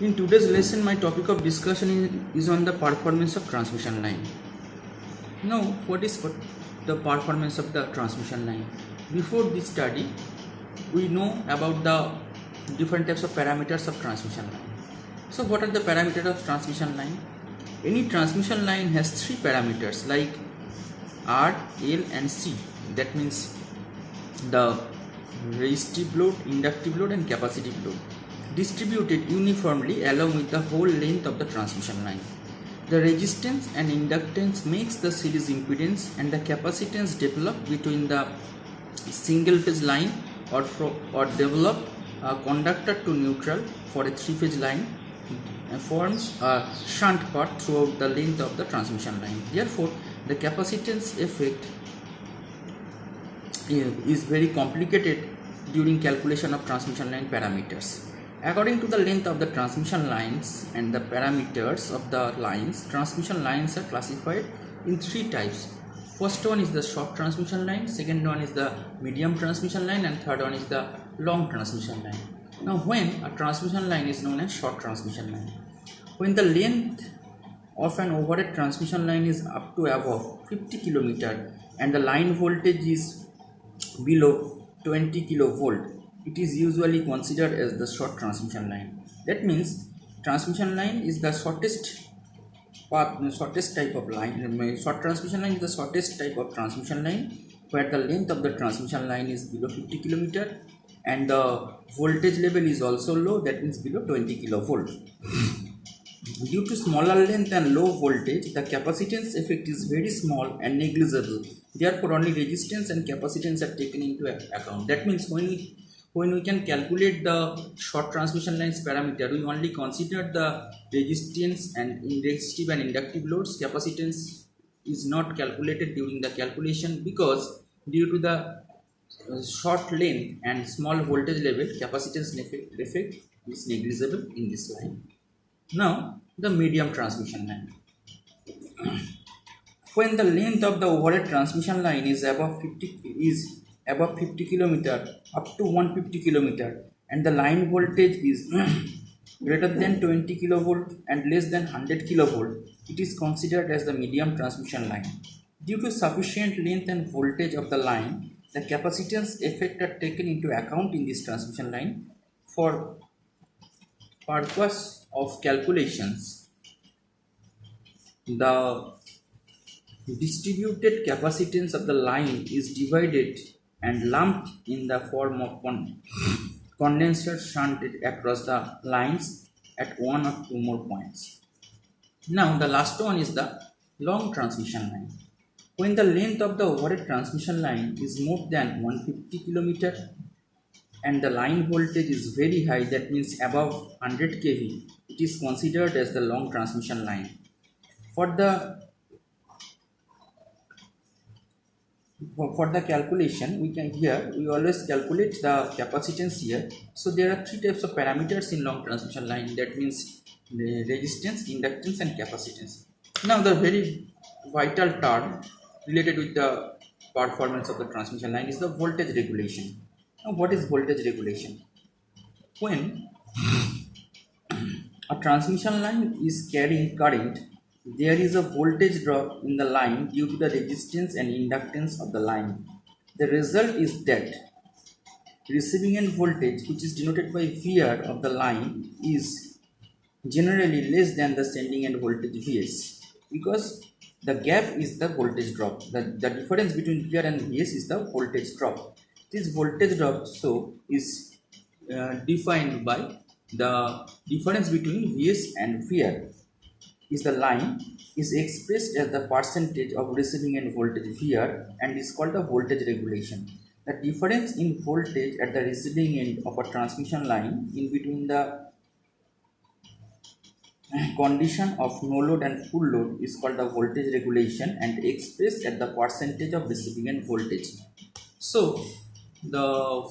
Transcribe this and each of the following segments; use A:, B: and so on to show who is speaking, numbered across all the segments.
A: In today's lesson, my topic of discussion is on the performance of transmission line. Now, what is the performance of the transmission line? Before this study, we know about the different types of parameters of transmission line. So, what are the parameters of transmission line? Any transmission line has three parameters like R, L, and C. That means the resistive load, inductive load, and capacitive load, distributed uniformly along with the whole length of the transmission line. The resistance and inductance makes the series impedance, and the capacitance developed between the single phase line or develop a conductor to neutral for a three phase line forms a shunt path throughout the length of the transmission line. Therefore, the capacitance effect is very complicated during calculation of transmission line parameters. According to the length of the transmission lines and the parameters of the lines, transmission lines are classified in three types. First one is the short transmission line, second one is the medium transmission line, and third one is the long transmission line. Now, when a transmission line is known as short transmission line, when the length of an overhead transmission line is up to above 50 km and the line voltage is below 20 kilovolt, it is usually considered as the short transmission line. That means transmission line is the shortest path, shortest type of line. Short transmission line is the shortest type of transmission line where the length of the transmission line is below 50 km and the voltage level is also low, that means below 20 kilovolt. Due to smaller length and low voltage, the capacitance effect is very small and negligible. Therefore, only resistance and capacitance are taken into account. That means when we can calculate the short transmission lines parameter, we only consider the resistance and resistive and inductive loads. Capacitance is not calculated during the calculation because due to the short length and small voltage level, capacitance effect is negligible in this line. Now, the medium transmission line. When the length of the overhead transmission line is above 50 km up to 150 km and the line voltage is greater than 20 kilovolt and less than 100 kilovolt, it is considered as the medium transmission line. Due to sufficient length and voltage of the line, the capacitance effect are taken into account in this transmission line for purpose of calculations. The distributed capacitance of the line is divided and lumped in the form of condenser shunted across the lines at one or two more points. Now, the last one is the long transmission line. When the length of the overhead transmission line is more than 150 km and the line voltage is very high, that means above 100 kV, it is considered as the long transmission line. For the calculation, we always calculate the capacitance here. So there are three types of parameters in long transmission line, that means the resistance, inductance, and capacitance. Now, the very vital term related with the performance of the transmission line is the voltage regulation. Now, what is voltage regulation? When a transmission line is carrying current, there is a voltage drop in the line due to the resistance and inductance of the line. The result is that receiving end voltage, which is denoted by VR of the line, is generally less than the sending end voltage Vs, because the gap is the voltage drop. The difference between VR and Vs is the voltage drop. This voltage drop is defined by the difference between Vs and VR is the line is expressed as the percentage of receiving end voltage VR and is called the voltage regulation. The difference in voltage at the receiving end of a transmission line in between the condition of no load and full load is called the voltage regulation and expressed at the percentage of receiving end voltage. So, the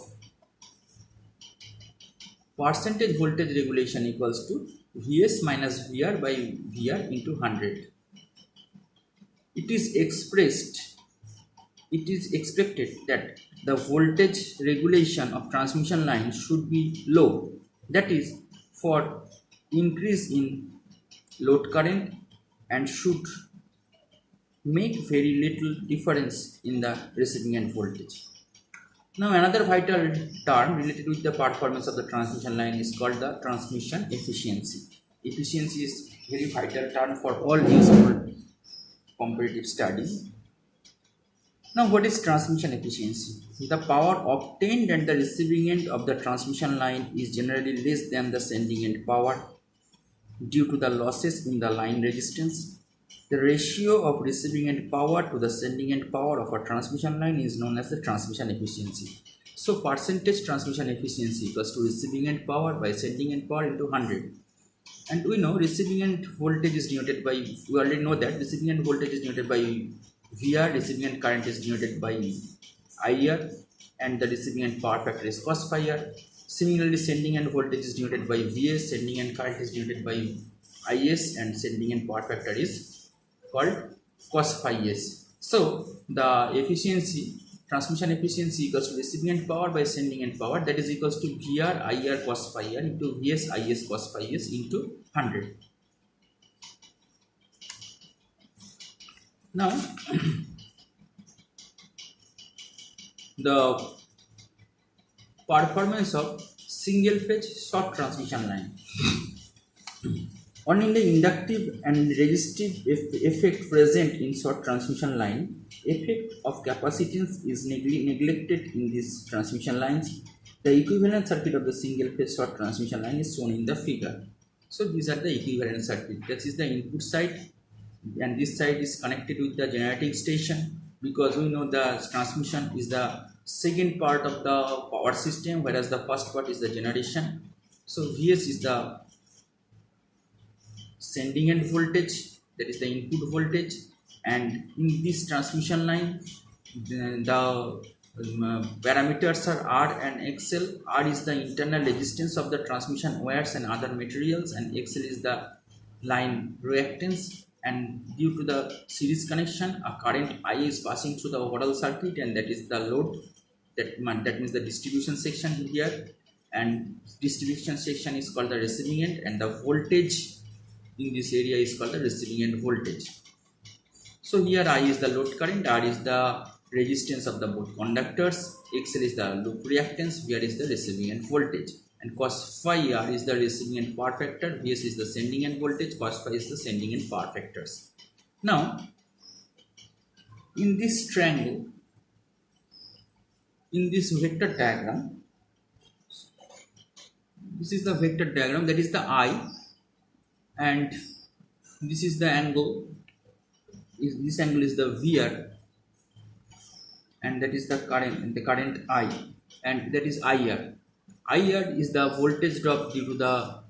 A: percentage voltage regulation equals to Vs minus VR by VR into 100. It is expected that the voltage regulation of transmission line should be low. That is, for increase in load current and should make very little difference in the receiving end voltage. Now another vital term related with the performance of the transmission line is called the transmission efficiency. Efficiency is very vital term for all useful comparative studies. Now what is transmission efficiency? The power obtained at the receiving end of the transmission line is generally less than the sending end power due to the losses in the line resistance. The ratio of receiving end power to the sending end power of a transmission line is known as the transmission efficiency. So percentage transmission efficiency equals to receiving end power by sending end power into 100. And we know receiving end voltage is denoted by, we already know that receiving end voltage is denoted by VR, receiving end current is denoted by IR, and the receiving end power factor is cos phi r. Similarly, sending end voltage is denoted by Vs, sending end current is denoted by Is, and sending end power factor is called cos phi s. So the efficiency, transmission efficiency equals to receiving end power by sending end power, that is equals to VR IR cos phi r into Vs Is cos phi s into 100. Now the performance of single phase short transmission line. Only the inductive and resistive effect present in short transmission line, effect of capacitance is neglected in these transmission lines. The equivalent circuit of the single phase short transmission line is shown in the figure. So these are the equivalent circuit. That is the input side, and this side is connected with the generating station, because we know the transmission is the second part of the power system, whereas the first part is the generation. So Vs is the sending end voltage, that is the input voltage, and in this transmission line the parameters are R and XL. R is the internal resistance of the transmission wires and other materials, and XL is the line reactance. And due to the series connection, a current I is passing through the overall circuit, and that is the load. That means the distribution section here, and distribution section is called the receiving end, and the voltage in this area is called the receiving end voltage. So here I is the load current, R is the resistance of the both conductors, XL is the loop reactance, VR is the receiving end voltage, and cos phi r is the receiving end power factor, Vs is the sending end voltage, cos phi is the sending end power factors. Now in this triangle, in this vector diagram, this is the vector diagram, that is the I, and this is the angle, this angle is the VR, and that is the current I, and that is IR. IR is the voltage drop due to the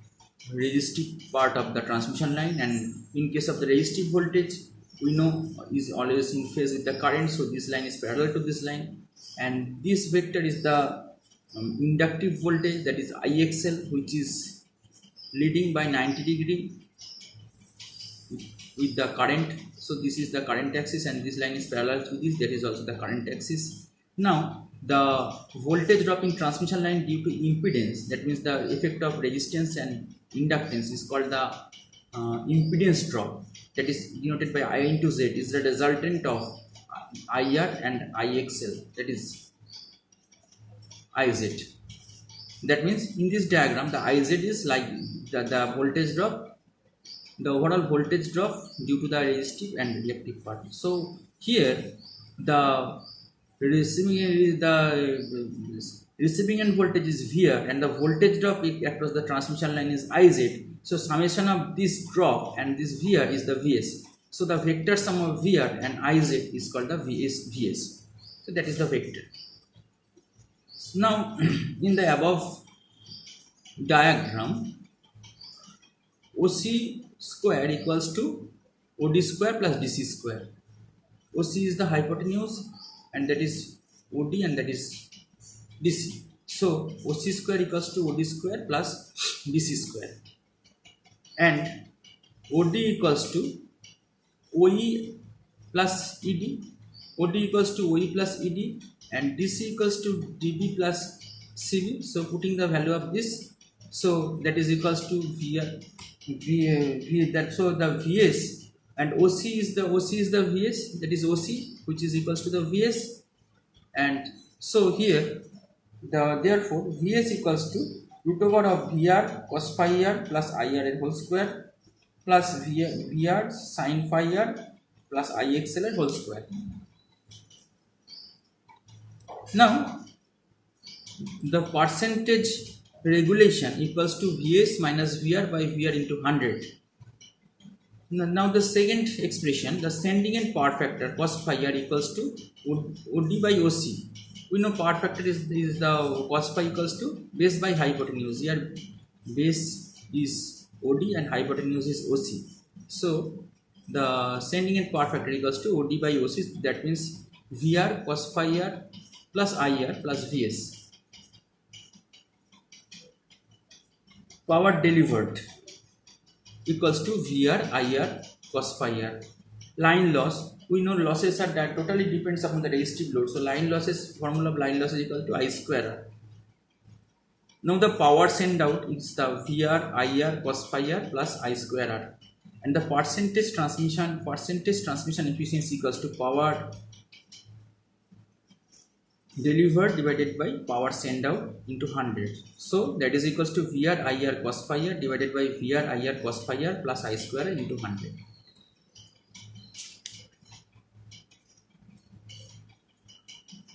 A: resistive part of the transmission line, and in case of the resistive voltage, we know is always in phase with the current, so this line is parallel to this line. And this vector is the inductive voltage, that is IXL, which is leading by 90 degree with the current. So this is the current axis, and this line is parallel to this, that is also the current axis. Now the voltage drop in transmission line due to impedance, that means the effect of resistance and inductance, is called the impedance drop, that is denoted by I into Z, is the resultant of IR and IXL, that is IZ. That means in this diagram the IZ is like the voltage drop, the overall voltage drop due to the resistive and reactive part. So here the receiving end voltage is VR, and the voltage drop across the transmission line is IZ. So summation of this drop and this VR is the Vs. So the vector sum of VR and Iz is called the Vs. So that is the vector. Now in the above diagram, OC square equals to OD square plus DC square. OC is the hypotenuse, and that is OD, and that is DC. So OC square equals to OD square plus DC square, and OD equals to OE plus ED, OD equals to OE plus ED, and DC equals to DB plus CB. So putting the value of this, so that is equals to VR so the Vs and OC is the Vs, that is OC, which is equals to the Vs. And so here therefore Vs equals to root over of Vr cos phi r plus Ir whole square plus Vr sin phi r plus Ixl whole square. Now the percentage regulation equals to Vs minus Vr by Vr into 100. Now the second expression, the sending end power factor cos phi r equals to OD by OC. We know power factor is the cos phi equals to base by hypotenuse. Here base is OD and hypotenuse is OC. So the sending end power factor equals to OD by OC. That means Vr cos phi r plus Ir plus Vs. Power delivered equals to Vr Ir cos phi r. Line loss, we know losses are that totally depends upon the resistive load. So line losses, formula of line loss is equal to I square r. Now the power sent out is the Vr Ir cos phi r plus I square r, and the percentage transmission efficiency equals to power delivered divided by power sent out into 100. So that is equals to Vr Ir cos phi r divided by Vr Ir cos phi r plus I square r into 100.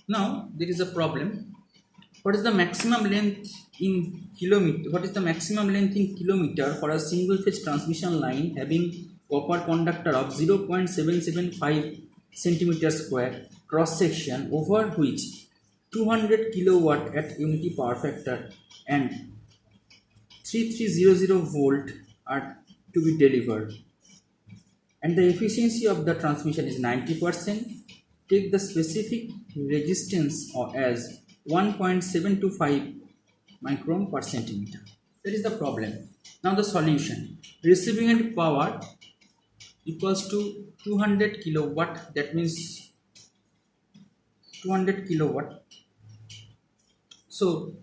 A: Now there is a problem. What is the maximum length in kilometer? What is the maximum length in kilometer for a single phase transmission line having copper conductor of 0.775 centimeter square cross section over which 200 kilowatt at unity power factor and 3300 volt are to be delivered, and the efficiency of the transmission is 90%. Take the specific resistance as 1.725 micron per centimeter. That is the problem. Now the solution: receiving end power equals to 200 kilowatt. That means 200 kilowatt. So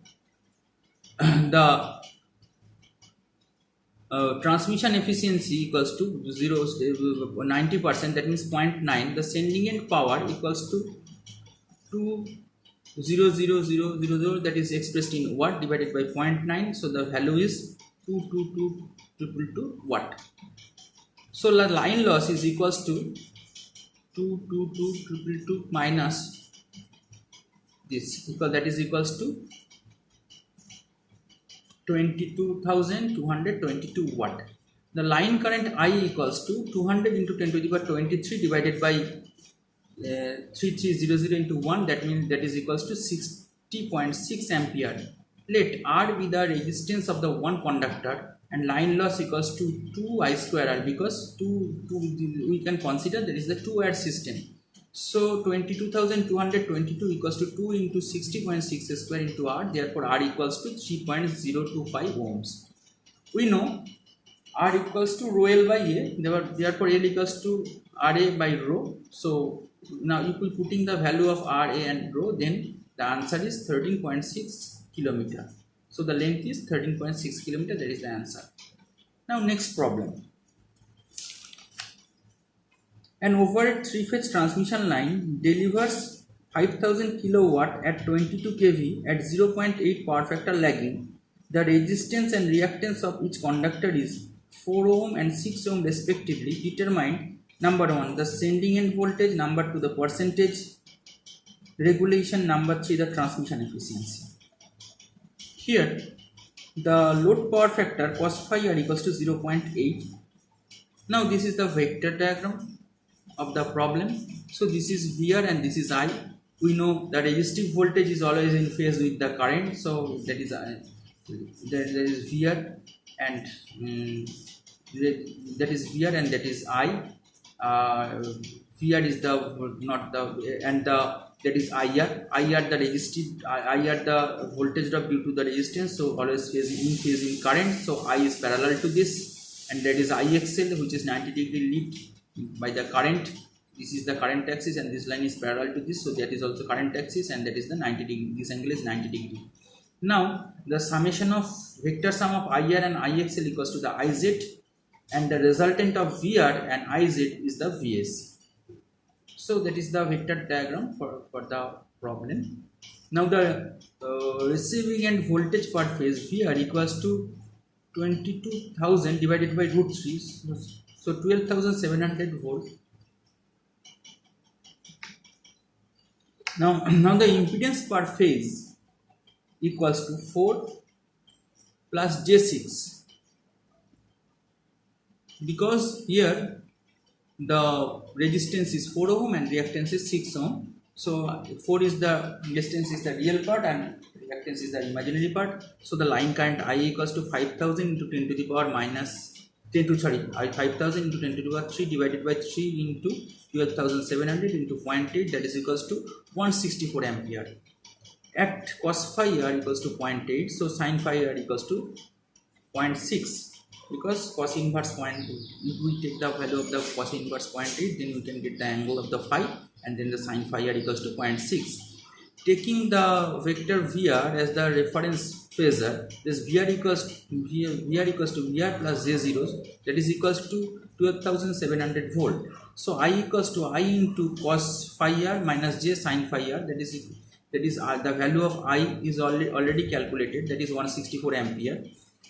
A: the transmission efficiency equals to 90%, that means 0.9. The sending end power equals to 200,000, that is expressed in watt, divided by 0.9. So the value is 22222 watt. So the line loss is equals to 22222 minus this, that is equals to 22,222 watt. The line current I equals to 200 into 10 to the power 23 divided by 3300 into 1. That means that is equals to 60.6 ampere. Let R be the resistance of the one conductor, and line loss equals to 2 I square R, because we can consider there is the 2-wire system. So 22,222 equals to 2 into 60.6 square into R. Therefore R equals to 3.025 ohms. We know R equals to rho L by A. Therefore L equals to RA by rho. So now if we putting the value of RA and rho, then the answer is 13.6 kilometer. So the length is 13.6 kilometer. That is the answer. Now next problem. An overhead three-phase transmission line delivers 5000 kilowatt at 22 kV at 0.8 power factor lagging. The resistance and reactance of each conductor is 4 ohm and 6 ohm respectively. Determine number 1 the sending end voltage, number 2 the percentage regulation, number 3 the transmission efficiency. Here the load power factor cos phi r equals to 0.8. Now this is the vector diagram of the problem. So this is Vr and this is I. We know the resistive voltage is always in phase with the current, so that is Vr and that is Vr and that is I. Vr is the not the and the that is IR. IR the resistive, IR the voltage drop due to the resistance, so always phase in current. So I is parallel to this, and that is IXL, which is 90 degree lead by the current. This is the current axis and this line is parallel to this, so that is also current axis, and that is the 90 degree. This angle is 90 degree. Now the summation of vector sum of IR and IXL equals to the IZ and the resultant of VR and IZ is the VAC. So that is the vector diagram for the problem. Now the receiving end voltage per phase VR equals to 22,000 divided by root 3, so 12,700 volt. Now the impedance per phase equals to 4 plus J6, because here the resistance is 4 ohm and reactance is 6 ohm. So 4 is the resistance is the real part and reactance is the imaginary part. So the line current I equals to 5000 into 10 to the power minus 5000 into 10 to the power 3 divided by 3 into 12,700 into 0.8, that is equals to 164 ampere. At cos phi r equals to 0.8, so sin phi r equals to 0.6, because cos inverse 0.8, if we take the value of the cos inverse 0.8, then we can get the angle of the phi, and then the sin phi r equals to 0.6. Taking the vector VR as the reference phasor, this VR equals to VR plus J0, that is equals to 12,700 volt. So I equals to I into cos phi r minus J sin phi r, that is the value of I is already calculated, that is 164 ampere,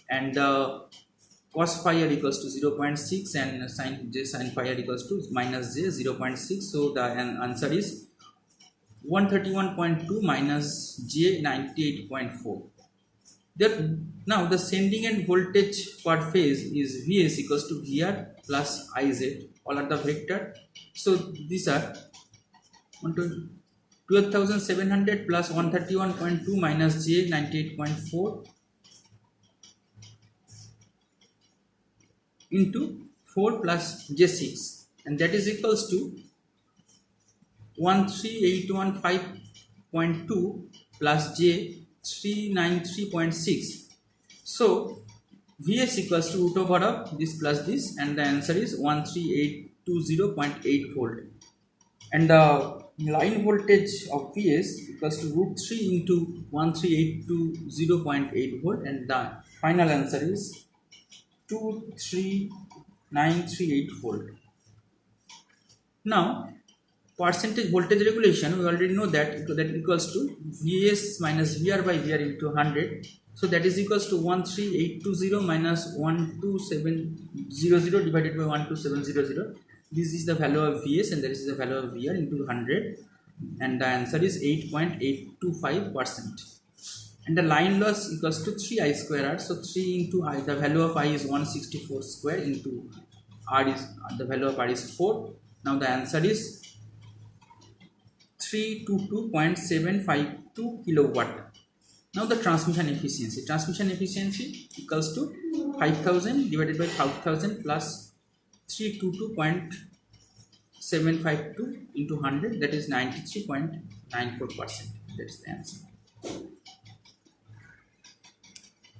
A: and cos phi r equals to 0.6 and sin phi r equals to minus J 0.6. So the answer is 131.2 minus J 98.4. Now the sending end voltage per phase is Vs equals to VR plus Iz, all are the vector. So these are 12,700 plus 131.2 minus J 98.4 into 4 plus J6, and that is equals to 13815.2 plus J 393.6. So Vs equals to root over of this plus this, and the answer is 13820.8 volt, and the line voltage of Vs equals to root 3 into 13820.8 volt, and the final answer is 23938 volt. Now percentage voltage regulation, we already know that equals to Vs minus VR by VR into 100. So that is equals to 13820 minus 12700 divided by 12700. This is the value of Vs and that is the value of VR into 100, and the answer is 8.825%. And the line loss equals to 3I square R. So 3 into I, the value of I is 164 square, into R is the value of R is 4. Now the answer is 322.752 kilowatt. Now the transmission efficiency. Transmission efficiency equals to 5000 divided by 5000 plus 322.752 into 100, that is 93.94%. That is the answer.